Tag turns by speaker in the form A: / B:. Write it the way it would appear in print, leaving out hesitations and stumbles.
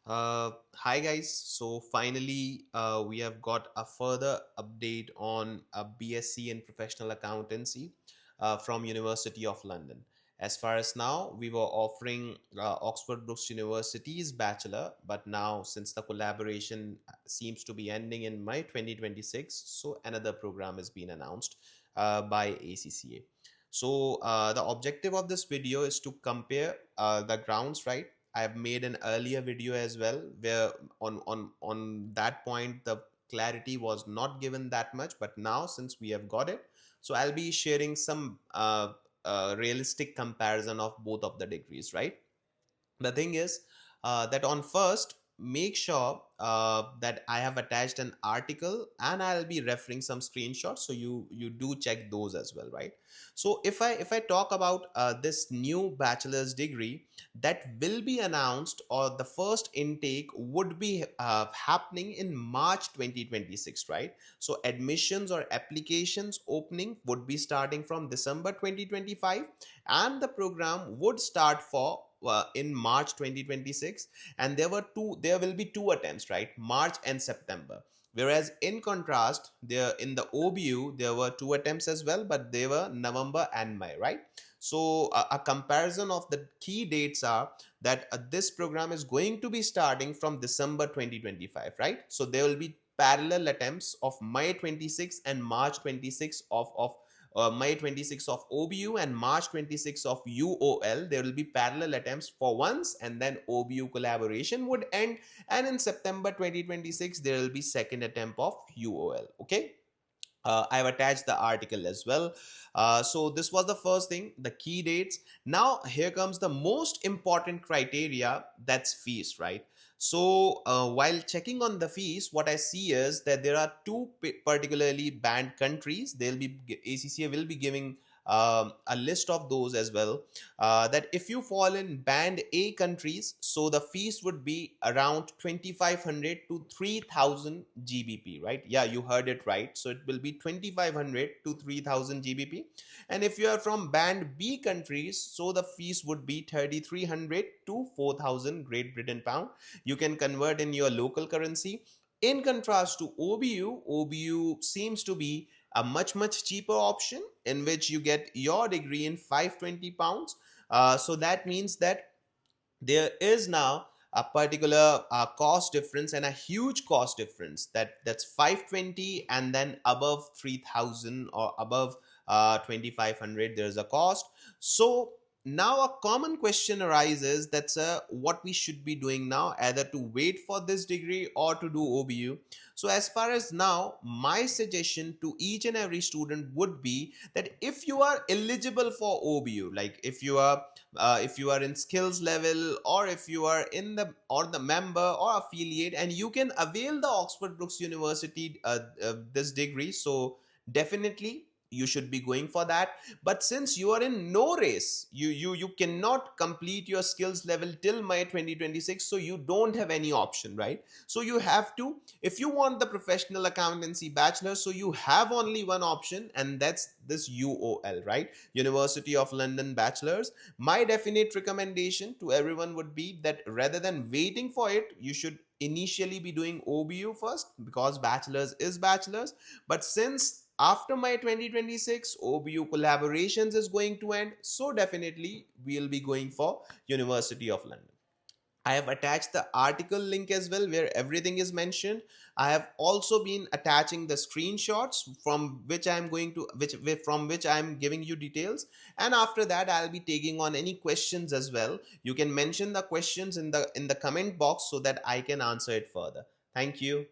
A: Hi guys. So finally, we have got a further update on a BSc in professional accountancy from University of London. As far as now, we were offering Oxford Brookes University's bachelor, but now since the collaboration seems to be ending in May 2026, so another program has been announced by ACCA. So the objective of this video is to compare the grounds, right? I've made an earlier video as well where on that point the clarity was not given that much, but now since we have got it, so I'll be sharing some realistic comparison of both of the degrees, right? The thing is that on first, make sure that I have attached an article and I'll be referring some screenshots, so you do check those as well, right? So if I talk about this new bachelor's degree that will be announced, or the first intake would be happening in March 2026, right? So admissions or applications opening would be starting from December 2025, and the program would start for in March 2026. And there will be two attempts, right? March and September. Whereas in contrast, there in the OBU there were two attempts as well, but they were November and May, right? So a comparison of the key dates are that this program is going to be starting from December 2025, right? So there will be parallel attempts of May 26 and March 26 of May 26 of OBU and March 26 of UOL. There will be parallel attempts for once, and then OBU collaboration would end. And in September 2026, there will be second attempt of UOL. Okay. I've attached the article as well. So this was the first thing, the key dates. Now here comes the most important criteria, that's fees, right? So while checking on the fees, what I see is that there are two particularly banned countries. They'll be ACCA will be giving a list of those as well. That if you fall in band A countries, so the fees would be around 2500 to 3000 GBP, right? Yeah, you heard it right. So it will be 2500 to 3000 GBP. And if you are from band B countries, so the fees would be 3300 to 4000 Great Britain pound. You can convert in your local currency. In contrast to OBU, OBU seems to be a much cheaper option in which you get your degree in 520 pounds. So that means that there is now a particular cost difference, and a huge cost difference, that's 520, and then above 3000 or above 2500 there's a cost. So now a common question arises, that's what we should be doing now, either to wait for this degree or to do OBU. So as far as now, my suggestion to each and every student would be that if you are eligible for OBU, like if you are in skills level, or if you are in the member or affiliate, and you can avail the Oxford Brookes University this degree, so definitely you should be going for that. But since you are in no race, you cannot complete your skills level till May 2026, so you don't have any option, right? So you have to, if you want the professional accountancy bachelor, so you have only one option, and that's this UOL, right? University of London bachelors. My definite recommendation to everyone would be that rather than waiting for it, you should initially be doing OBU first, because bachelor's is bachelor's. But since after my 2026 OBU collaborations is going to end, so definitely we'll be going for University of London. I have attached the article link as well, where everything is mentioned. I have also been attaching the screenshots from which I'm going to from which I'm giving you details. And after that, I'll be taking on any questions as well. You can mention the questions in the comment box so that I can answer it further. Thank you.